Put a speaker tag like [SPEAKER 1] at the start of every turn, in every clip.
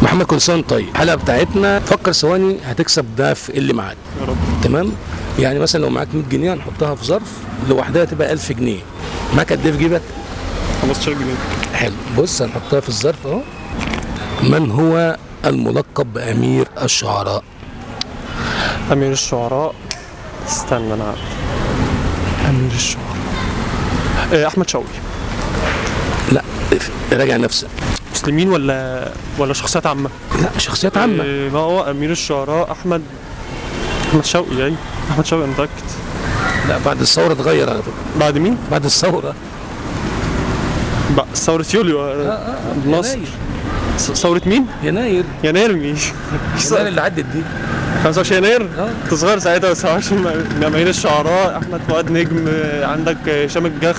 [SPEAKER 1] محمد كل سنه طيب. الحلقه بتاعتنا فكر ثواني هتكسب ضعف اللي معاك.
[SPEAKER 2] يا رب.
[SPEAKER 1] تمام. يعني مثلا لو معاك 100 جنيه هنحطها في ظرف لوحدها تبقى 1000 جنيه. معاك قد ايه في جيبك؟
[SPEAKER 2] 15 جنيه.
[SPEAKER 1] حلو. بص هنحطها في الظرف اهو. من هو الملقب بامير الشعراء؟
[SPEAKER 2] امير الشعراء، استنى انا عارف. امير الشعراء احمد شوقي.
[SPEAKER 1] لا راجع نفسك.
[SPEAKER 2] مسلمين ولا شخصيات عامة؟
[SPEAKER 1] لا شخصيات عامة.
[SPEAKER 2] ما هو أمير الشعراء أحمد شوقي يعني. أحمد شوقي أنا متأكد.
[SPEAKER 1] لا بعد الثورة اتغير على فكرة.
[SPEAKER 2] بعد مين؟
[SPEAKER 1] بعد الثورة.
[SPEAKER 2] ثورة يوليو. النصر. ثورة مين؟
[SPEAKER 1] يناير.
[SPEAKER 2] يناير مين؟
[SPEAKER 1] يناير اللي عدت دي
[SPEAKER 2] 25 يناير؟ كنت صغير ساعتها بس معرفش. أمير الشعراء، أحمد فؤاد نجم، عندك هشام الجخ.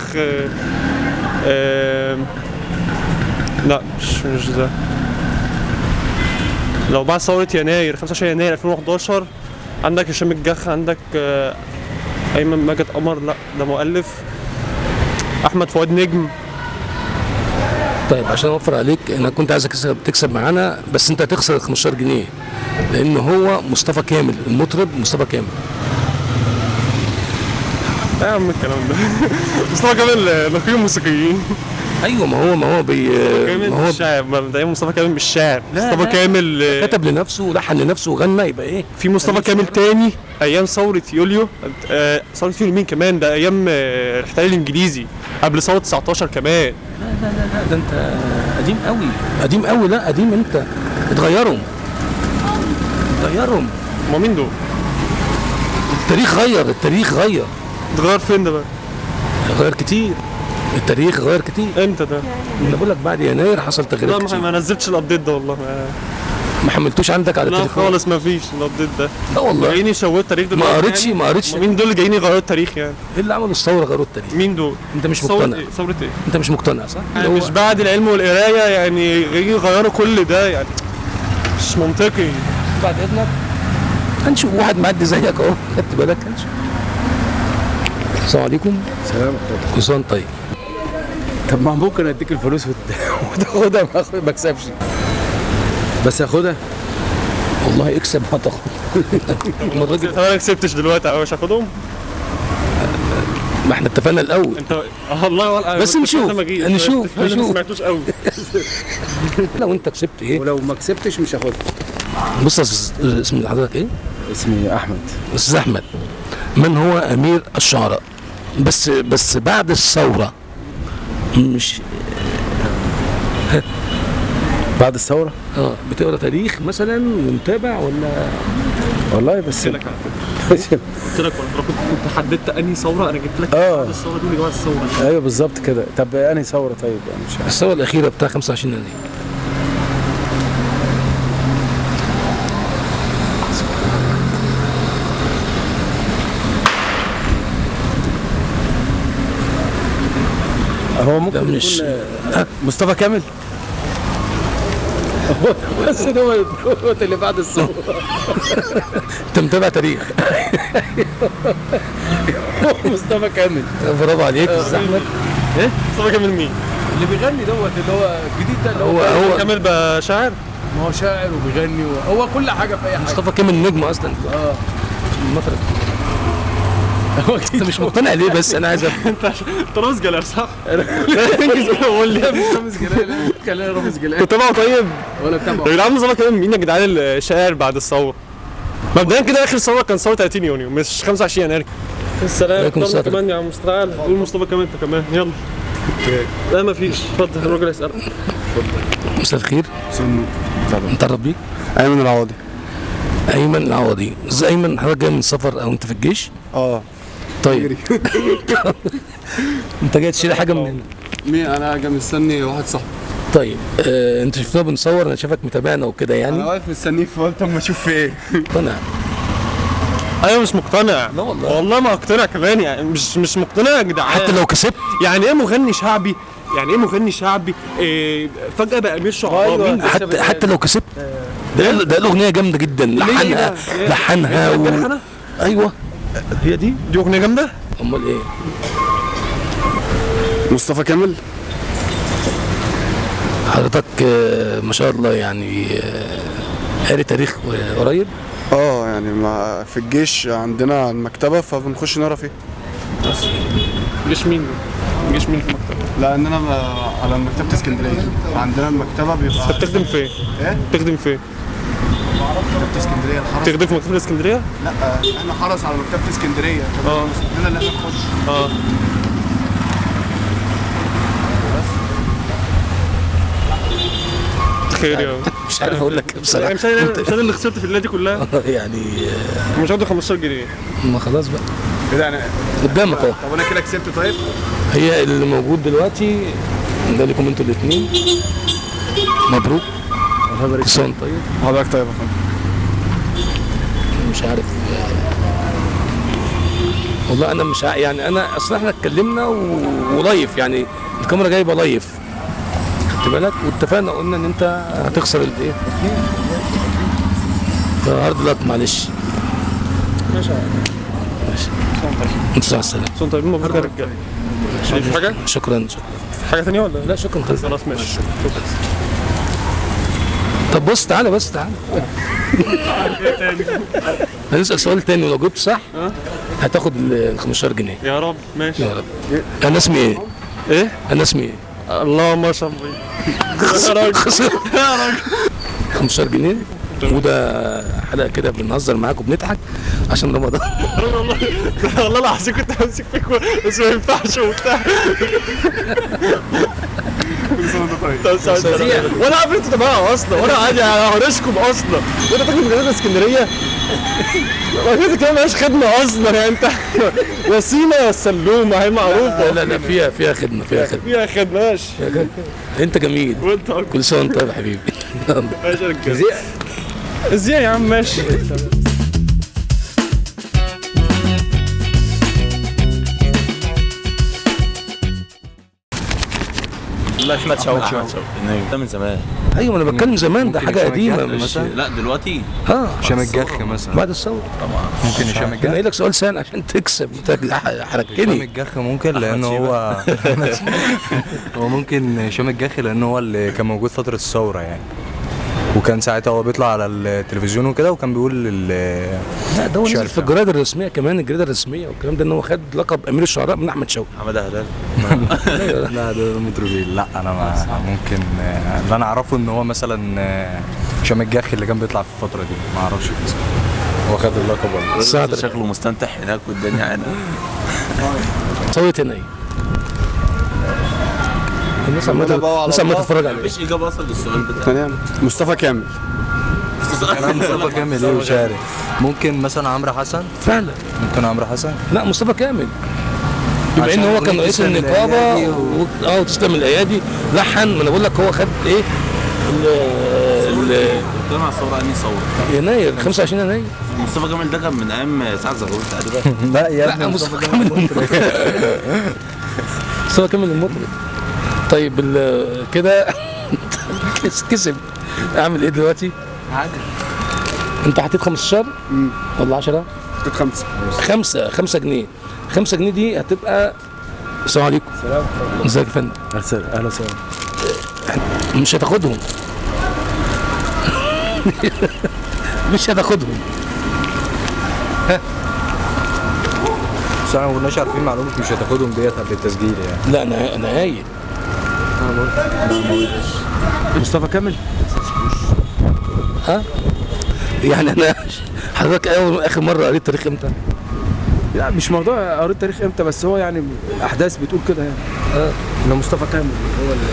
[SPEAKER 2] لا مش ده. لو بعد ثورة يناير 25 يناير 2011 عندك هشام الجخ، عندك أيمن ماجد قمر. لا ده مؤلف. أحمد فؤاد نجم.
[SPEAKER 1] طيب عشان اوفر عليك انا كنت عايزك تكسب معانا بس انت هتخسر 15 جنيه لان هو مصطفى كامل المطرب مصطفى كامل.
[SPEAKER 2] يا عم الكلام ده. مصطفى كامل نقيب الموسيقيين.
[SPEAKER 1] ايوه ما هو
[SPEAKER 2] ما هو الشاعر. مبدئيا مصطفى كامل مش شاعر. مصطفى كامل
[SPEAKER 1] كتب لنفسه ولحن لنفسه وغنى. يبقى ايه؟
[SPEAKER 2] في مصطفى كامل تاني ايام ثورة يوليو. ثورة يوليو مين كمان؟ ده ايام الاحتلال الانجليزي قبل ثورة 19 كمان.
[SPEAKER 1] لا ده انت قديم قوي. قديم قوي. لا قديم انت. اتغيرهم.
[SPEAKER 2] ما مين دول؟
[SPEAKER 1] التاريخ غير.
[SPEAKER 2] اتغير فين ده بقى؟
[SPEAKER 1] غير كتير. التاريخ غير كتير.
[SPEAKER 2] امتى ده؟
[SPEAKER 1] انا بقول لك بعد يناير حصل تغييرات كتير.
[SPEAKER 2] لا ما نزلتش الابديت ده والله.
[SPEAKER 1] ما حملتوش عندك على التليفون؟
[SPEAKER 2] لا خالص ما فيش الابديت ده.
[SPEAKER 1] لا والله
[SPEAKER 2] جايين يشوهوا التاريخ دلوقتي.
[SPEAKER 1] ما قريتش
[SPEAKER 2] مين دول اللي جايين يغيروا التاريخ يعني؟
[SPEAKER 1] ايه اللي عملوا الثوره غيروا التاريخ؟
[SPEAKER 2] مين دول؟
[SPEAKER 1] انت مش مقتنع.
[SPEAKER 2] ثورة ايه؟
[SPEAKER 1] انت مش مقتنع صح؟
[SPEAKER 2] يعني مش بعد العلم والقرايه يعني جايين يغيروا كل ده يعني مش منطقي.
[SPEAKER 1] بعد اذنك هنشوف واحد معدي زيك اهو. خدت بالك؟ هنشوف. السلام عليكم.
[SPEAKER 3] سلام عليكم.
[SPEAKER 1] كل سنه طيب.
[SPEAKER 3] طب ما ممكن اديك الفلوس وتاخدها ما اكسبش بس اخدها.
[SPEAKER 1] والله اكسب هتاخد.
[SPEAKER 2] طب انا كسبتش دلوقتي مش هاخدهم.
[SPEAKER 1] ما احنا اتفقنا الاول.
[SPEAKER 2] انت والله
[SPEAKER 1] بس نشوف
[SPEAKER 2] ما سمعتوش قوي.
[SPEAKER 1] لو انت كسبت ايه؟
[SPEAKER 3] ولو ما كسبتش مش هاخدها.
[SPEAKER 1] بص اسم حضرتك ايه؟
[SPEAKER 3] اسمي احمد.
[SPEAKER 1] استاذ احمد. من هو امير الشعراء؟ بس بعد الثوره. مش
[SPEAKER 3] بعد الثوره.
[SPEAKER 1] بتقرا تاريخ مثلا ومتابع ولا؟
[SPEAKER 3] والله بس
[SPEAKER 2] قلت لك على فكره. قلت لك كنت حددت انهي ثوره. انا جبت لك بعد الثوره دي اللي بعد الثوره.
[SPEAKER 3] ايوه بالظبط كده. طب انهي ثوره طيب؟ يعني مش عارف.
[SPEAKER 1] الثوره الاخيره بتاع 25 يناير.
[SPEAKER 3] هو ممكن
[SPEAKER 1] مش
[SPEAKER 3] يكون مصطفى كامل. بس هو اللي بعد الثوره.
[SPEAKER 1] انت متابع تاريخ.
[SPEAKER 3] مصطفى كامل.
[SPEAKER 1] برافو عليك يا استاذ احمد.
[SPEAKER 2] ايه؟ مصطفى كامل مين؟
[SPEAKER 3] اللي بيغني اللي هو الجديد ده اللي
[SPEAKER 1] هو
[SPEAKER 2] كامل بقى شاعر.
[SPEAKER 3] ما هو شاعر وبيغني هو كل حاجه في اي حاجه.
[SPEAKER 1] مصطفى كامل نجم اصلا. المطرب. انت مش مقتنع ليه بس انا عايز
[SPEAKER 2] انت رامز جلال صح؟ انجز قول لي.
[SPEAKER 3] مش رامز جلال. خلينا رامز جلال.
[SPEAKER 2] تتابعه طيب؟
[SPEAKER 3] ولا بتابعه؟
[SPEAKER 2] يا جدعان مصطفى كامل مين يا جدعان الشاعر بعد الثوره؟ مبدئيا كده اخر ثوره كان ثوره 30 يونيو مش 25 يناير. السلام عليكم. كمان يا مستعان. قول مصطفى كامل انت كمان يلا. لا ما فيش. اتفضل الراجل يسألك.
[SPEAKER 1] مساء الخير. نتعرف بيك؟
[SPEAKER 4] ايمن العوضي.
[SPEAKER 1] ايمن العوضي. ازاي ايمن؟ حضرتك جاي من سفر او انت في الجيش؟ طيب. انت جاي تشيل حاجه من هنا؟
[SPEAKER 4] مين؟ انا جاي مستني واحد صاحبي.
[SPEAKER 1] طيب انت شفتنا بنصور. انا شايفك متابعنا وكده يعني.
[SPEAKER 4] انا واقف مستنيك فقلت اما اشوف في ايه.
[SPEAKER 1] طلع
[SPEAKER 2] ايوه مش مقتنع.
[SPEAKER 1] لا والله.
[SPEAKER 2] والله ما اقتنع كمان، يعني مش مقتنع يا جدعان.
[SPEAKER 1] حتى لو كسبت
[SPEAKER 2] يعني ايه مغني شعبي؟ يعني ايه مغني شعبي فجأة بقى امير شعراء؟ مين ده؟
[SPEAKER 1] حتى لو كسبت ده الاغنيه جامده جدا، لحنها
[SPEAKER 2] لحنها؟
[SPEAKER 1] ايوه هي دي
[SPEAKER 2] اغنيه جامده.
[SPEAKER 1] امال ايه؟
[SPEAKER 4] مصطفى كامل.
[SPEAKER 1] حضرتك ما شاء الله يعني قاري تاريخ قريب.
[SPEAKER 4] يعني في الجيش عندنا المكتبه فبنخش نقرا فيه.
[SPEAKER 2] جيش مين في المكتبه؟
[SPEAKER 4] لاننا على مكتبه اسكندريه، عندنا المكتبه بيبقى.
[SPEAKER 2] بتخدم فين؟
[SPEAKER 4] ايه؟
[SPEAKER 2] بتخدم فين؟
[SPEAKER 4] مكتبه اسكندريه الحرس.
[SPEAKER 2] بتخدم في مكتبه اسكندريه؟
[SPEAKER 4] لا احنا حرس على مكتبه اسكندريه، فبنسمح لنا ان احنا نخش.
[SPEAKER 2] خير يا
[SPEAKER 1] مش عارف اقول لك بصراحه.
[SPEAKER 2] مش انا اللي خسرت في الليله دي كلها.
[SPEAKER 1] يعني
[SPEAKER 2] مش هاخد 15 جنيه.
[SPEAKER 1] ما خلاص بقى
[SPEAKER 4] كده انا
[SPEAKER 1] قدامك اهو.
[SPEAKER 4] طب انا كده كسبت. طيب
[SPEAKER 1] هي اللي موجود دلوقتي ده لكم انتوا الاثنين. مبروك. كل سنه طيب.
[SPEAKER 4] حضرتك طيب يا فندم.
[SPEAKER 1] مش عارف والله انا مش يعني انا اصلا احنا اتكلمنا ولايف، يعني الكاميرا جايبه لايف، خدت بالك، واتفقنا قلنا ان انت هتخسر الايه فهارد لك. معلش ماشي انت على السلامه.
[SPEAKER 2] صوت طيب. مبروك يا رجاله. في حاجه؟
[SPEAKER 1] شكرا.
[SPEAKER 2] حاجه ثانيه ولا
[SPEAKER 1] لا شكرا خلاص.
[SPEAKER 2] خلاص ماشي.
[SPEAKER 1] طب بص تعالى هنسأل سؤال تاني ولو جبت صح هتاخد ال 15 جنيه.
[SPEAKER 2] يا رب. ماشي
[SPEAKER 1] يا رب. انا اسمي ايه؟
[SPEAKER 2] ايه؟
[SPEAKER 1] انا اسمي ايه؟
[SPEAKER 2] اللهم صل.
[SPEAKER 1] يا راجل 15 جنيه. وده حلقه كده بنهزر معاكم وبنضحك عشان رمضان.
[SPEAKER 2] والله العظيم كنت همسك فيك بس ما ينفعش وبتاع. وانا عارف انتوا تبعها اصلا، وانا عادي هرشكم اصلا. وانت فاكر مجالات اسكندريه؟ ما كده كده مالهاش خدمه اصلا، يعني انت وسيمه يا سلومه هي معروفه.
[SPEAKER 1] لا فيها خدمه.
[SPEAKER 2] فيها خدمه. ماشي.
[SPEAKER 1] انت جميل.
[SPEAKER 2] وانت
[SPEAKER 1] كل سنه وانت طيب يا حبيبي.
[SPEAKER 2] ماشي يا رجاله. ازاي يا عم؟ ماشي.
[SPEAKER 5] لا احمد شوقي ده من زمان.
[SPEAKER 1] ايوه انا بتكلم زمان، ده حاجه قديمه مش.
[SPEAKER 5] لا دلوقتي
[SPEAKER 3] هشام الجخ مثلا
[SPEAKER 1] بعد الثوره
[SPEAKER 5] طبعا.
[SPEAKER 3] ممكن هشام
[SPEAKER 1] انا قايل لك سؤال سهل عشان تكسب. انت
[SPEAKER 3] هشام
[SPEAKER 1] حركتني.
[SPEAKER 3] الجخ ممكن لان هو ممكن هشام الجخ لان هو اللي كان موجود فتره الثوره يعني، وكان ساعتها هو بيطلع على التلفزيون وكده وكان بيقول
[SPEAKER 1] لا ده هو نزل في الجرايد الرسميه كمان، الجرايد الرسميه والكلام ده، ان هو خد لقب امير الشعراء من احمد شوقي.
[SPEAKER 5] حماده هلال.
[SPEAKER 3] لا ده متروفيل. لا انا ما ممكن اللي انا اعرفه ان هو مثلا هشام الجخ اللي كان بيطلع في الفتره دي، ما اعرفش هو خد اللقب ولا.
[SPEAKER 5] شكله مستنتح هناك والدنيا عنا.
[SPEAKER 1] صوت هنا ايه؟ الناس عماله تتفرج عليه.
[SPEAKER 5] مفيش اجابه اصلا للسؤال بتاعي.
[SPEAKER 4] مصطفى كامل.
[SPEAKER 3] مصطفى كامل ايه وشارع. ممكن مثلا عمرو حسن.
[SPEAKER 1] فعلا
[SPEAKER 3] ممكن عمرو حسن.
[SPEAKER 1] لا مصطفى كامل بما ان هو كان رئيس النقابه وتسلم الايادي لحن. ما انا بقول لك هو خد ايه
[SPEAKER 5] بتكلم على الثوره انهي ثوره؟
[SPEAKER 1] يناير 25 يناير.
[SPEAKER 5] مصطفى كامل ده كان من ايام سعد زغلول تقريبا.
[SPEAKER 3] لا يا
[SPEAKER 1] لا مصطفى كامل مصطفى كامل المطرب. طيب كده كسب. اعمل ايه دلوقتي؟
[SPEAKER 4] عادي.
[SPEAKER 1] انت حطيت 15 ولا 10؟
[SPEAKER 4] حطيت
[SPEAKER 1] 5 جنيه. 5 جنيه دي هتبقى. السلام عليكم.
[SPEAKER 3] سلام.
[SPEAKER 1] ازيك يا فندم؟
[SPEAKER 3] اهلا وسهلا.
[SPEAKER 1] مش هتاخدهم. مش هتاخدهم.
[SPEAKER 3] بس احنا ما كناش عارفين معلومه مش هتاخدهم ديت قبل التسجيل يعني.
[SPEAKER 1] لا انا قايل.
[SPEAKER 3] مصطفى كامل.
[SPEAKER 1] ها؟ يعني انا حضرتك اخر مره قريت تاريخ امتى؟
[SPEAKER 3] لا مش موضوع قريت تاريخ امتى، بس هو يعني الاحداث بتقول كده يعني. ان مصطفى كامل هو اللي.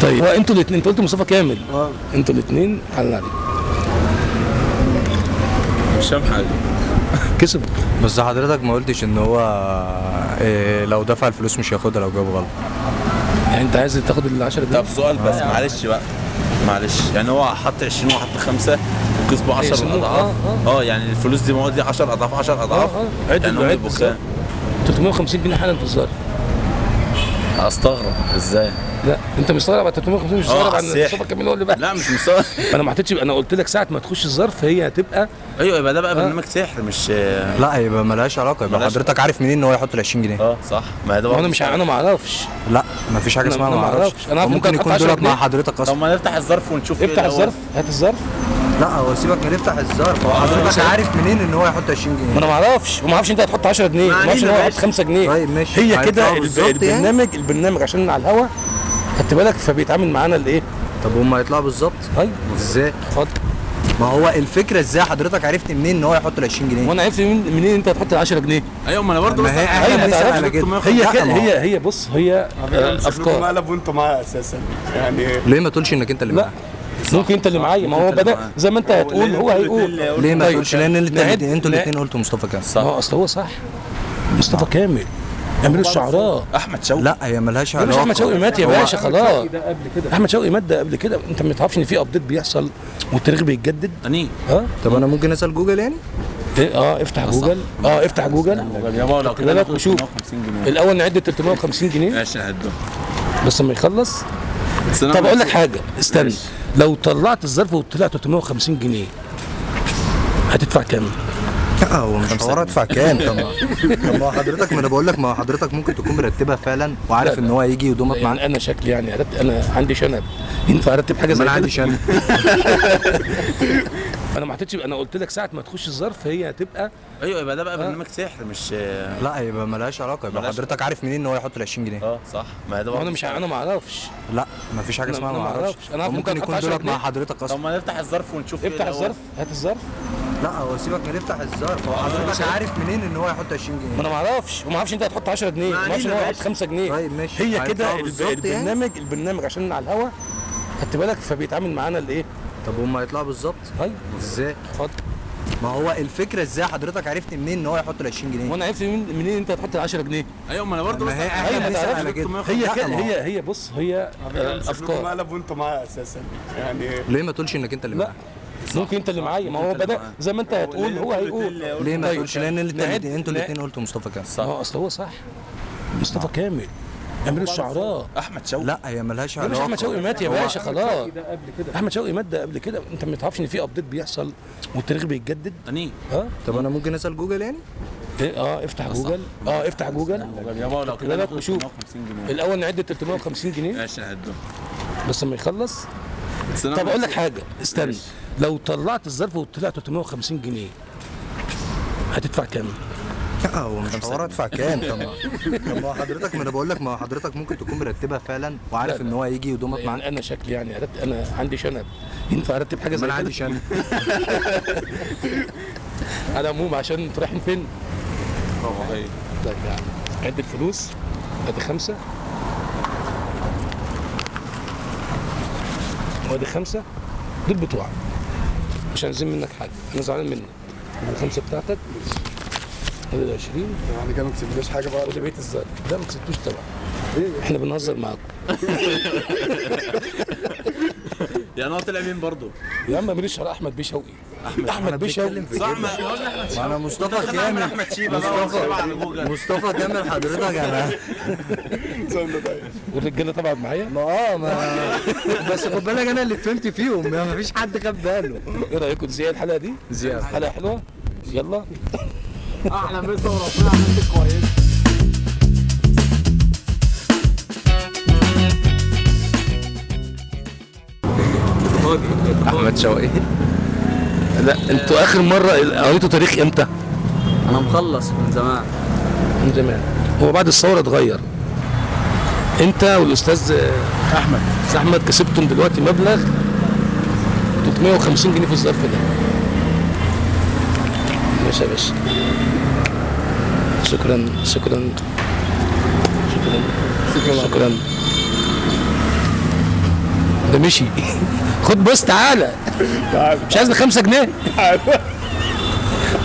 [SPEAKER 1] طيب هو انتوا الاثنين، انت قلت مصطفى كامل. انتوا الاثنين حلال عليكم.
[SPEAKER 5] مش فاهم حاجه.
[SPEAKER 1] كسب.
[SPEAKER 3] بس حضرتك ما قلتش ان هو لو دفع الفلوس مش هياخدها لو جاب غلط.
[SPEAKER 1] يعني انت عايز تاخد ال 10 جنيه؟
[SPEAKER 5] طب سؤال بس معلش بقى، معلش يعني هو حط 20 وحط 5 كسبوا 10
[SPEAKER 1] هيقسموه.
[SPEAKER 5] اضعاف. يعني الفلوس دي مواد 10 اضعاف 10 اضعاف.
[SPEAKER 1] عد
[SPEAKER 5] يعني هم
[SPEAKER 1] عد
[SPEAKER 5] يبقوا كام؟
[SPEAKER 1] 350 جنيه حالا في الظرف.
[SPEAKER 5] استغرب ازاي؟
[SPEAKER 1] لا انت مستغرب على 350 مش مستغرب عن
[SPEAKER 5] الساحل.
[SPEAKER 1] مصطفى كامل هو اللي بقى.
[SPEAKER 5] لا مش مستوى.
[SPEAKER 1] انا ما حطيتش، انا قلت لك ساعه ما تخش الظرف هي هتبقى
[SPEAKER 5] ايوه يبقى ده بقى برنامج سحر مش.
[SPEAKER 3] لا يبقى ملهاش علاقه، يبقى
[SPEAKER 5] ملهاش
[SPEAKER 3] حضرتك عارف منين ان هو يحط ال 20 جنيه؟
[SPEAKER 5] صح. ما هي ده
[SPEAKER 1] ما
[SPEAKER 5] برضه
[SPEAKER 1] انا مش
[SPEAKER 5] سحر.
[SPEAKER 1] انا ما اعرفش.
[SPEAKER 3] لا مفيش حاجه اسمها
[SPEAKER 1] أنا
[SPEAKER 3] ما
[SPEAKER 1] ما
[SPEAKER 3] اعرفش.
[SPEAKER 1] أعرفش. أنا عارف
[SPEAKER 3] ممكن
[SPEAKER 1] ممكن
[SPEAKER 3] يكون
[SPEAKER 1] أحط 10
[SPEAKER 3] دولت مع
[SPEAKER 1] جنيه.
[SPEAKER 3] حضرتك
[SPEAKER 5] طب
[SPEAKER 3] اصلا.
[SPEAKER 5] ما نفتح الظرف ونشوف ايه
[SPEAKER 1] افتح
[SPEAKER 5] الأول.
[SPEAKER 1] الظرف، هات الظرف.
[SPEAKER 3] لا هو سيبك من يفتح الظرف، هو حضرتك عارف منين ان هو يحط 20
[SPEAKER 1] ما
[SPEAKER 3] جنيه؟
[SPEAKER 1] انا ما اعرفش وما اعرفش انت هتحط 10 جنيه، ما اعرفش ان هو
[SPEAKER 5] علينا
[SPEAKER 1] هيحط 5 جنيه.
[SPEAKER 3] طيب ماشي.
[SPEAKER 1] هي كده
[SPEAKER 3] هيطلعوا بالظبط يعني؟
[SPEAKER 1] البرنامج عشان على الهوا خدت بالك، فبيتعامل معانا الايه؟
[SPEAKER 3] طب هم هيطلعوا بالظبط؟
[SPEAKER 1] طيب
[SPEAKER 3] ازاي؟
[SPEAKER 1] اتفضل.
[SPEAKER 3] ما هو الفكره ازاي حضرتك عرفت منين ان هو يحط ال 20 جنيه؟
[SPEAKER 1] وانا عرفت منين انت هتحط ال 10 جنيه؟
[SPEAKER 5] ايوه ما انا برضه
[SPEAKER 3] ما هي
[SPEAKER 5] بس
[SPEAKER 3] احنا
[SPEAKER 1] ما
[SPEAKER 3] بنسال
[SPEAKER 1] تعرفش
[SPEAKER 3] على كده.
[SPEAKER 1] هي
[SPEAKER 3] لا،
[SPEAKER 1] كده
[SPEAKER 3] ما هو-
[SPEAKER 1] هي بص هي افكار.
[SPEAKER 4] مقلب وانتوا معايا اساسا يعني.
[SPEAKER 3] ليه ما تقولش انك انت اللي
[SPEAKER 1] لا
[SPEAKER 3] معاه؟
[SPEAKER 1] ممكن انت اللي معايا، ما هو
[SPEAKER 5] انت اللي
[SPEAKER 1] بدا
[SPEAKER 5] معايا.
[SPEAKER 1] زي ما انت هتقول هو هيقول.
[SPEAKER 3] ليه ما
[SPEAKER 1] طيب،
[SPEAKER 3] تقولش؟ لان
[SPEAKER 1] نعد-
[SPEAKER 3] انتوا
[SPEAKER 1] نعد-
[SPEAKER 3] الاثنين قلتوا مصطفى كامل.
[SPEAKER 1] ما هو اصل هو صح. مصطفى كامل امير الشعراء.
[SPEAKER 5] احمد شوقي.
[SPEAKER 3] لا هي ملهاش
[SPEAKER 1] يا باشا
[SPEAKER 3] علاقه.
[SPEAKER 1] احمد شوقي مات يا
[SPEAKER 3] هو-
[SPEAKER 1] باشا خلاص. احمد شوقي مات ده قبل كده، انت ما تعرفش ان في ابديت بيحصل والتاريخ بيتجدد.
[SPEAKER 5] اني
[SPEAKER 3] طب انا ممكن اسال جوجل يعني؟
[SPEAKER 1] إيه، افتح جوجل. افتح جوجل
[SPEAKER 5] يا بابا لو
[SPEAKER 1] خد
[SPEAKER 5] كده
[SPEAKER 1] بالك
[SPEAKER 5] ناخد
[SPEAKER 1] وشوف.
[SPEAKER 5] 350 جنيه.
[SPEAKER 1] الاول نعد 350 جنيه
[SPEAKER 5] ماشي هدهم.
[SPEAKER 1] بس لما يخلص.
[SPEAKER 5] بس أنا
[SPEAKER 1] طب اقول لك
[SPEAKER 5] مش-
[SPEAKER 1] حاجه استنى، لو طلعت الظرف وطلع 350 جنيه هتدفع كام؟
[SPEAKER 3] لا هو مش حوار ادفع كام. طب ما هو حضرتك، ما انا بقول لك، ما هو حضرتك ممكن تكون مرتبها فعلا وعارف
[SPEAKER 1] لا،
[SPEAKER 3] ان هو هيجي يضمك معاك.
[SPEAKER 1] يعني انا شكلي يعني انا عندي شنب، ينفع ارتب حاجه
[SPEAKER 3] ما
[SPEAKER 1] زي
[SPEAKER 3] انا
[SPEAKER 1] كده؟
[SPEAKER 3] عندي شنب.
[SPEAKER 1] انا ما حطيتش، انا قلت لك ساعه ما تخش الظرف هي هتبقى
[SPEAKER 5] ايوه يبقى ده بقى برنامج سحر مش.
[SPEAKER 3] لا يبقى ملهاش علاقه، يبقى
[SPEAKER 5] ملهاش
[SPEAKER 3] حضرتك عارف منين ان هو يحط ال 20 جنيه؟
[SPEAKER 5] صح. ما هي ده
[SPEAKER 1] ما انا
[SPEAKER 5] برضه
[SPEAKER 1] مش
[SPEAKER 5] سحر.
[SPEAKER 1] انا ما اعرفش.
[SPEAKER 3] لا مفيش حاجه
[SPEAKER 1] أنا-
[SPEAKER 3] اسمها
[SPEAKER 1] أنا
[SPEAKER 3] ما
[SPEAKER 1] ما
[SPEAKER 3] اعرفش.
[SPEAKER 1] أعرفش. أنا عارف
[SPEAKER 3] ممكن
[SPEAKER 1] ممكن
[SPEAKER 3] يكون
[SPEAKER 1] أحط 10
[SPEAKER 3] دولت مع
[SPEAKER 1] جنيه.
[SPEAKER 3] حضرتك
[SPEAKER 5] طب
[SPEAKER 3] اصلا.
[SPEAKER 5] ما نفتح الظرف ونشوف ايه
[SPEAKER 1] افتح
[SPEAKER 5] الأول.
[SPEAKER 1] الظرف، هات الظرف.
[SPEAKER 3] لا هو سيبك من يفتح الظرف، هو حضرتك عارف منين ان هو يحط 20
[SPEAKER 1] ما
[SPEAKER 3] جنيه؟
[SPEAKER 1] انا ما اعرفش وما اعرفش انت هتحط 10 جنيه، ما اعرفش ان هو
[SPEAKER 5] علينا
[SPEAKER 1] هيحط 5 جنيه.
[SPEAKER 3] طيب ماشي.
[SPEAKER 1] هي كده
[SPEAKER 3] هيطلعوا بالظبط يعني؟
[SPEAKER 1] البرنامج عشان على الهوا خدت بالك، فبيتعامل معانا الايه؟
[SPEAKER 3] طب هم هيطلعوا بالظبط؟
[SPEAKER 1] طيب
[SPEAKER 3] ازاي؟
[SPEAKER 1] اتفضل.
[SPEAKER 3] ما هو الفكره ازاي حضرتك عرفت منين ان هو يحط ال 20 جنيه؟
[SPEAKER 1] وانا عرفت منين انت هتحط ال 10 جنيه؟
[SPEAKER 5] ايوه ما انا برضه
[SPEAKER 3] ما
[SPEAKER 5] بس
[SPEAKER 3] هي
[SPEAKER 5] أنا-
[SPEAKER 3] احنا
[SPEAKER 1] أيوة،
[SPEAKER 3] بنسال
[SPEAKER 1] أنت
[SPEAKER 3] على كده.
[SPEAKER 1] هي
[SPEAKER 3] لا،
[SPEAKER 1] كده
[SPEAKER 3] ما هو-
[SPEAKER 1] هي بص هي افكار.
[SPEAKER 4] مقلب وانتوا معايا اساسا يعني.
[SPEAKER 3] ليه ما تقولش انك انت اللي
[SPEAKER 1] لا
[SPEAKER 3] معاه؟
[SPEAKER 1] ممكن انت اللي معايا، ما هو بدا زي ما انت هتقول هو هيقول.
[SPEAKER 3] ليه ما
[SPEAKER 1] طيب،
[SPEAKER 3] تقولش؟ لان
[SPEAKER 1] نعد-
[SPEAKER 3] انتوا
[SPEAKER 1] نعد-
[SPEAKER 3] الاثنين قلتوا مصطفى كامل.
[SPEAKER 1] ما هو اصل هو صح. مصطفى كامل امير الشعراء.
[SPEAKER 5] احمد شوقي.
[SPEAKER 3] لا هي ملهاش
[SPEAKER 1] يا باشا
[SPEAKER 3] علاقه.
[SPEAKER 1] احمد شوقي مات يا
[SPEAKER 3] هو-
[SPEAKER 1] باشا خلاص. احمد شوقي مات ده قبل كده، انت ما تعرفش ان في ابديت بيحصل والتاريخ بيتجدد.
[SPEAKER 5] اني
[SPEAKER 3] طب انا ممكن اسال جوجل يعني؟
[SPEAKER 1] افتح جوجل. افتح جوجل.
[SPEAKER 5] يا بابا لو كده
[SPEAKER 1] بالك
[SPEAKER 5] ناخد
[SPEAKER 1] وشوف.
[SPEAKER 5] 350 جنيه.
[SPEAKER 1] الاول نعد 350 جنيه
[SPEAKER 5] ماشي هدهم.
[SPEAKER 1] بس لما يخلص.
[SPEAKER 5] بس أنا
[SPEAKER 1] طب اقول لك
[SPEAKER 5] مش-
[SPEAKER 1] حاجه استنى، لو طلعت الظرف وطلع 350 جنيه هتدفع كام؟
[SPEAKER 3] لا هو مش حوار ادفع كام. طب ما هو حضرتك، ما انا بقول لك، ما هو حضرتك ممكن تكون مرتبها فعلا وعارف
[SPEAKER 1] لا،
[SPEAKER 3] ان هو هيجي يضمك معاك.
[SPEAKER 1] يعني انا شكلي يعني انا عندي شنب، ينفع ارتب حاجه
[SPEAKER 3] ما
[SPEAKER 1] زي
[SPEAKER 3] انا
[SPEAKER 1] كده؟
[SPEAKER 3] عندي شنب.
[SPEAKER 1] على العموم عشان انتوا رايحين فين؟ طيب يعني عد الفلوس، ادي 5 وادي 5 دول بتوعك، مش هنزين منك حاجه، انا زعلان منك. ال5 بتاعتك ادي 20
[SPEAKER 4] يعني كده ما تسيبليش حاجه بقى.
[SPEAKER 1] ودي بيت الزرق. لا ما كسبتوش طبعا، احنا بنهزر معاكم.
[SPEAKER 5] يعني هو طلع مين برضه؟
[SPEAKER 1] يا عم امير الشعراء احمد بيه شوقي. احمد بيه شوقي.
[SPEAKER 5] صح ما قلنا احمد
[SPEAKER 3] ما انا مصطفى كامل.
[SPEAKER 5] احمد شيبه بقى وسيبها على جوجل.
[SPEAKER 3] مصطفى كامل حضرتك انا.
[SPEAKER 1] والرجاله طبعا معايا.
[SPEAKER 3] ما بس خد بالك انا اللي فهمت فيهم، ما فيش حد خد باله.
[SPEAKER 1] ايه رايكم زي الحلقه دي؟
[SPEAKER 3] زياد.
[SPEAKER 1] حلقه حلوه. يلا
[SPEAKER 2] احلى مسا وربنا عملت كويس.
[SPEAKER 3] احمد شوقي.
[SPEAKER 1] لا انتوا اخر مره قريتوا تاريخ امتى؟
[SPEAKER 6] انا مخلص من زمان.
[SPEAKER 1] من زمان. هو بعد الثوره اتغير. انت والاستاذ احمد كسبتم دلوقتي مبلغ 350 جنيه في الظرف ده. ماشي يا باشا. شكرا شكرا شكرا شكرا. ده مشي. خد بص تعالى. مش عايز 5 جنيه.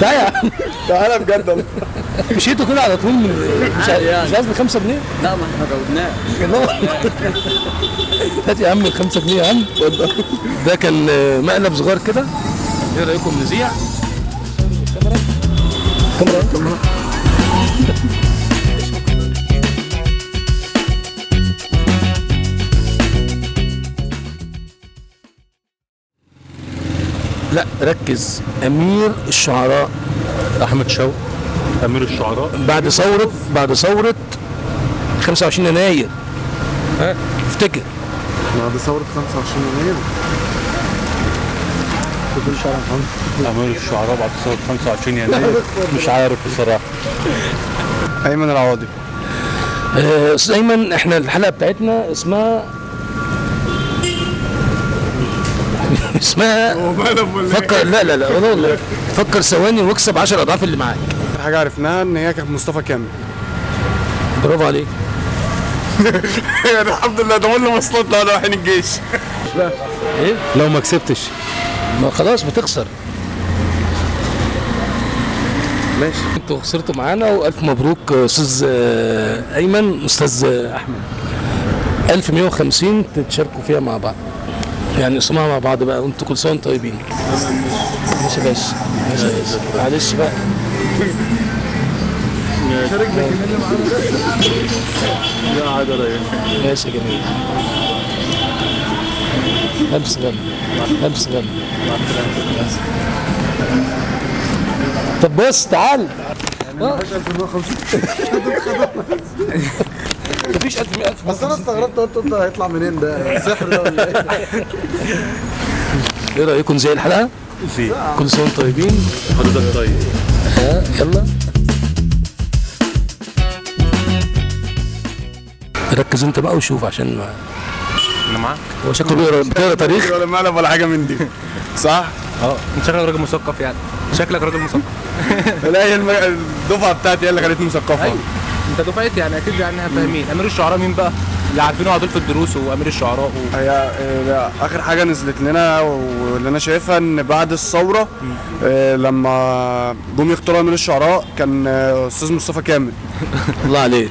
[SPEAKER 1] تعالى يا عم.
[SPEAKER 4] تعالى بجد والله.
[SPEAKER 1] مشيتوا كده على طول مش عايز 5 جنيه؟
[SPEAKER 6] لا ما احنا جاوبناه.
[SPEAKER 1] هات يا عم ال 5 جنيه يا عم. ده كان مقلب صغير كده ايه رايكم نذيع؟ كاميرا لا ركز. امير الشعراء
[SPEAKER 5] احمد شوقي امير الشعراء
[SPEAKER 1] بعد ثورة 25 يناير. ها افتكر.
[SPEAKER 4] بعد ثورة 25 يناير
[SPEAKER 5] امير الشعراء بعد ثورة 25 يناير مش عارف بصراحة.
[SPEAKER 4] ايمن العوضي.
[SPEAKER 1] استاذ ايمن، احنا الحلقة بتاعتنا اسمها فكر. لا والله فكر ثواني واكسب 10 اضعاف اللي معاك.
[SPEAKER 4] حاجة عرفناها ان هي كانت مصطفى كامل.
[SPEAKER 1] برافو عليك.
[SPEAKER 4] الحمد لله ضمن مواصلاتنا وانا رايحين الجيش.
[SPEAKER 1] ايه
[SPEAKER 5] لو ما كسبتش
[SPEAKER 1] ما خلاص بتخسر.
[SPEAKER 4] ماشي.
[SPEAKER 1] انتوا خسرتوا معانا والف مبروك استاذ ايمن. استاذ احمد 1150 تتشاركوا فيها مع بعض، يعني اسمعوا مع بعض بقى وانتوا كل سنه وانتم طيبين. ماشي يا باشا. ماشي يا باشا. معلش بقى.
[SPEAKER 4] شاركنا كمان معانا.
[SPEAKER 5] لا عادي ولا ايه.
[SPEAKER 1] ماشي يا جميل. لبس غم. طب بص تعال. مفيش 1100
[SPEAKER 4] بس انا استغربت قلت هيطلع منين ده السحر ده ولا ايه؟
[SPEAKER 1] ايه رايكم زي الحلقه؟ كل سنه وانتم طيبين.
[SPEAKER 5] حضرتك طيب.
[SPEAKER 1] يلا ركز انت بقى وشوف عشان
[SPEAKER 5] انا معاك.
[SPEAKER 1] هو شكله بيقرا تاريخ
[SPEAKER 4] ولا مقلب ولا حاجة من دي صح؟
[SPEAKER 3] انت شكلك راجل مثقف يعني. شكلك راجل مثقف.
[SPEAKER 4] لا هي الدفعة بتاعتي هي اللي كانت مثقفة.
[SPEAKER 3] ايوه انت دفعتي يعني اكيد يعني فاهمين. امير الشعراء مين بقى؟ اللي عارفينه على طول في الدروس وامير الشعراء
[SPEAKER 4] هي اخر حاجه نزلت لنا واللي انا شايفها ان بعد الثوره لما جم يختاروا امير الشعراء كان استاذ مصطفى كامل.
[SPEAKER 1] الله عليك.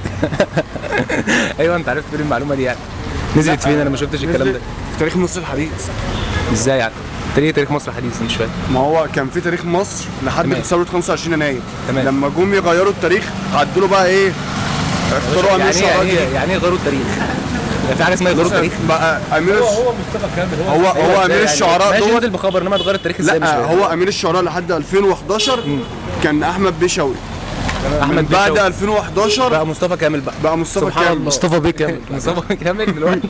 [SPEAKER 3] ايوه انت عرفت فين المعلومه دي يعني؟ نزلت فين؟ انا ما شفتش الكلام ده.
[SPEAKER 4] في تاريخ مصر الحديث.
[SPEAKER 3] ازاي يعني؟ تاريخ مصر الحديث مش فاهم.
[SPEAKER 4] ما هو كان في تاريخ مصر لحد ثوره 25 يناير.
[SPEAKER 3] تمام.
[SPEAKER 4] لما جم يغيروا التاريخ عدلوا بقى ايه؟ اختاروا امير الشعراء.
[SPEAKER 3] يعني ايه غيروا التاريخ؟ في حاجه اسمها غيروا التاريخ؟
[SPEAKER 4] بقى امير
[SPEAKER 5] هو مصطفى كامل
[SPEAKER 4] هو امير الشعراء
[SPEAKER 3] ماشي
[SPEAKER 4] دوت.
[SPEAKER 3] بالمخابر، انما تغير التاريخ ازاي؟ مش
[SPEAKER 4] لا
[SPEAKER 3] فاهم.
[SPEAKER 4] هو امير الشعراء لحد 2011 كان احمد بشوي.
[SPEAKER 3] احمد
[SPEAKER 4] بعد
[SPEAKER 3] باشا
[SPEAKER 4] 2011
[SPEAKER 3] بقى مصطفى كامل
[SPEAKER 4] بقى مصطفى
[SPEAKER 3] سبحان
[SPEAKER 4] كامل.
[SPEAKER 3] الله.
[SPEAKER 1] مصطفى بيه كامل.
[SPEAKER 3] مصطفى كامل دلوقتي.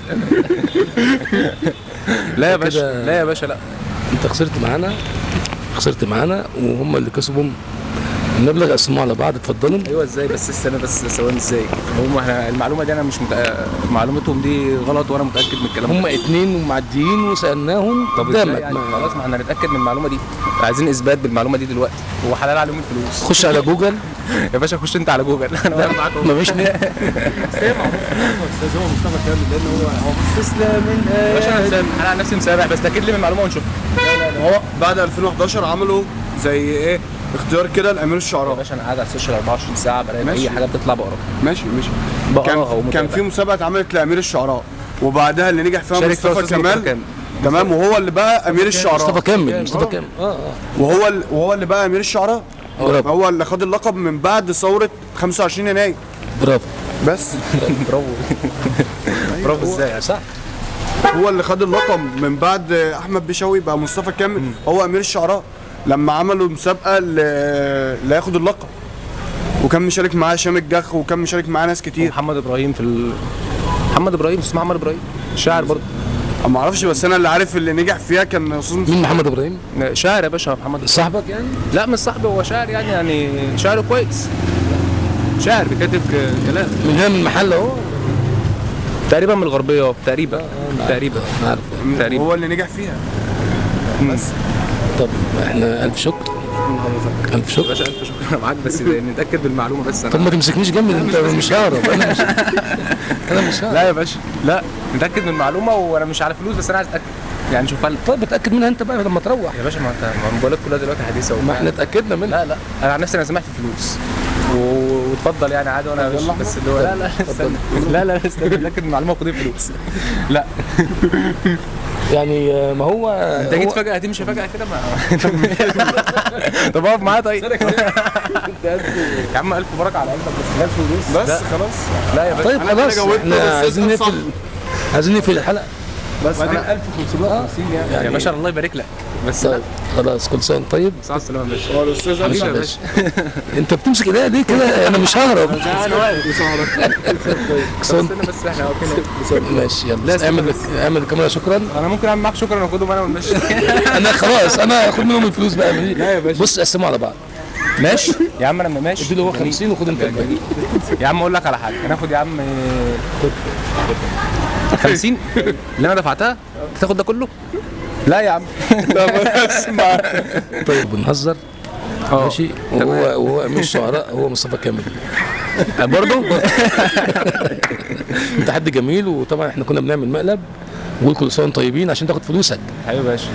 [SPEAKER 3] لا يا باشا لا يا باشا لا.
[SPEAKER 1] انت خسرت معانا وهم اللي كسبوا المبلغ. قسموه على بعض. اتفضلوا.
[SPEAKER 3] ايوه ازاي بس استنى بس ثواني. ازاي هم احنا المعلومه دي انا مش معلومتهم دي غلط وانا متاكد من الكلام
[SPEAKER 1] هم
[SPEAKER 3] ده.
[SPEAKER 1] 2 ومعديين وسالناهم
[SPEAKER 3] طب ازاي
[SPEAKER 1] قدامك.
[SPEAKER 3] يعني؟ خلاص ما احنا نتاكد من المعلومه دي. عايزين اثبات بالمعلومه دي دلوقتي. هو حلال عليهم الفلوس.
[SPEAKER 1] خش على جوجل.
[SPEAKER 3] يا باشا خش انت على جوجل. انا واقف معاك اهو.
[SPEAKER 1] مفيش نت.
[SPEAKER 5] استاذ هو مصطفى كامل لان هو تسلم من
[SPEAKER 3] يا باشا انا مسامح. انا عن نفسي مسامح بس تاكد لي من المعلومه ونشوف.
[SPEAKER 4] هو بعد 2011 عملوا زي ايه اختيار كده لامير
[SPEAKER 3] يا
[SPEAKER 4] الشعراء.
[SPEAKER 3] باشا انا قاعد على السوشيال 24 ساعه بلاقي
[SPEAKER 4] ماشي.
[SPEAKER 3] اي حاجه بتطلع بقرا.
[SPEAKER 4] ماشي
[SPEAKER 3] بقراها
[SPEAKER 4] كان
[SPEAKER 3] ومتابع.
[SPEAKER 4] في مسابقه اتعملت لامير الشعراء وبعدها اللي نجح فيها
[SPEAKER 3] شارك فيها
[SPEAKER 4] مصطفى
[SPEAKER 3] أستاذ مصطفى
[SPEAKER 4] كمال.
[SPEAKER 3] كامل.
[SPEAKER 4] تمام وهو اللي بقى امير الشعراء.
[SPEAKER 1] مصطفى كامل.
[SPEAKER 4] وهو اللي بقى امير الشعراء.
[SPEAKER 1] برافو.
[SPEAKER 4] هو اللي خد اللقب من بعد ثوره 25 يناير.
[SPEAKER 1] برافو.
[SPEAKER 4] بس
[SPEAKER 3] برافو. برافو ازاي؟ صح.
[SPEAKER 4] هو اللي خد اللقب من بعد احمد بشوي بقى مصطفى كامل هو امير الشعراء لما عملوا مسابقه اللي ياخد اللقب. وكان مشارك معاه هشام الجخ وكان مشارك معاه ناس كتير.
[SPEAKER 3] محمد ابراهيم محمد ابراهيم اسمه محمد ابراهيم شاعر برضه.
[SPEAKER 4] ما اعرفش بس انا اللي عارف اللي نجح فيها كان استاذ
[SPEAKER 1] مين محمد ابراهيم؟
[SPEAKER 3] شاعر يا باشا محمد.
[SPEAKER 1] صاحبك يعني؟
[SPEAKER 3] لا مش صاحبي هو شاعر يعني شاعر كويس. شاعر بيكتب كلام.
[SPEAKER 1] من هنا من المحل اهو.
[SPEAKER 3] تقريبا من الغربيه تقريبا. تقريبا
[SPEAKER 1] عارف.
[SPEAKER 3] تقريبا
[SPEAKER 4] هو اللي نجح فيها.
[SPEAKER 3] بس.
[SPEAKER 1] طب احنا الف شكر. الف
[SPEAKER 3] يا
[SPEAKER 1] شكر.
[SPEAKER 3] باشا الف شكر. انا معاك بس نتاكد بالمعلومه بس.
[SPEAKER 1] طب ما تمسكنيش جنبي انت مش هعرف. انا مش هعرف.
[SPEAKER 3] لا يا باشا لا نتاكد من المعلومه وانا مش على فلوس بس انا عايز اتاكد يعني شوف هل.
[SPEAKER 1] طيب اتاكد منها انت بقى لما تروح.
[SPEAKER 3] يا باشا ما انت الموبايلات كلها دلوقتي حديثه
[SPEAKER 1] ما احنا اتاكدنا منها.
[SPEAKER 3] لا انا عن نفسي انا سامح في فلوس واتفضل يعني عادي وانا مش بس اللي هو لا استنى لا استنى نتاكد من المعلومه وخد الفلوس. لا
[SPEAKER 1] يعني ما هو
[SPEAKER 3] انت جيت فجاه هتمشي فجاه كده طب اقف معايا طيب. يا عم الف بركه على قلبك بس 1000 ونص
[SPEAKER 4] بس خلاص.
[SPEAKER 3] لا يا باشا
[SPEAKER 1] طيب خلاص احنا عايزين نقفل الحلقه.
[SPEAKER 3] بس انا 1550 يعني يا باشا الله يبارك لك. بس
[SPEAKER 1] طيب خلاص كل سنه وانت طيب.
[SPEAKER 3] ساعه السلامه يا باشا.
[SPEAKER 4] هو الاستاذ
[SPEAKER 1] ماشي يا باشا. انت بتمسك ايديا ليه كده؟ انا مش ههرب.
[SPEAKER 3] انا واقف
[SPEAKER 1] استنى
[SPEAKER 3] بس احنا واقفين.
[SPEAKER 1] ماشي يلا اعمل الكاميرا. شكرا.
[SPEAKER 3] انا ممكن اعمل معاك شكرا واخدهم انا ونمشي.
[SPEAKER 1] انا خلاص انا هاخد منهم الفلوس بقى. لا يا باشا بص قسموا على بعض.
[SPEAKER 3] ماشي يا عم انا ماشي.
[SPEAKER 1] اديله هو 50 وخد انت الباقي.
[SPEAKER 3] يا عم اقول لك على حاجه هناخد يا عم 50 اللي انا دفعتها تاخد ده كله. لا يا عم لا اسمع.
[SPEAKER 1] طيب بنهزر ماشي. وهو امير الشعراء هو مصطفى كامل برضه. انت حد جميل. وطبعا احنا كنا بنعمل مقلب وكل سنه وانتم طيبين عشان تاخد فلوسك.
[SPEAKER 3] حبيبي يا باشا.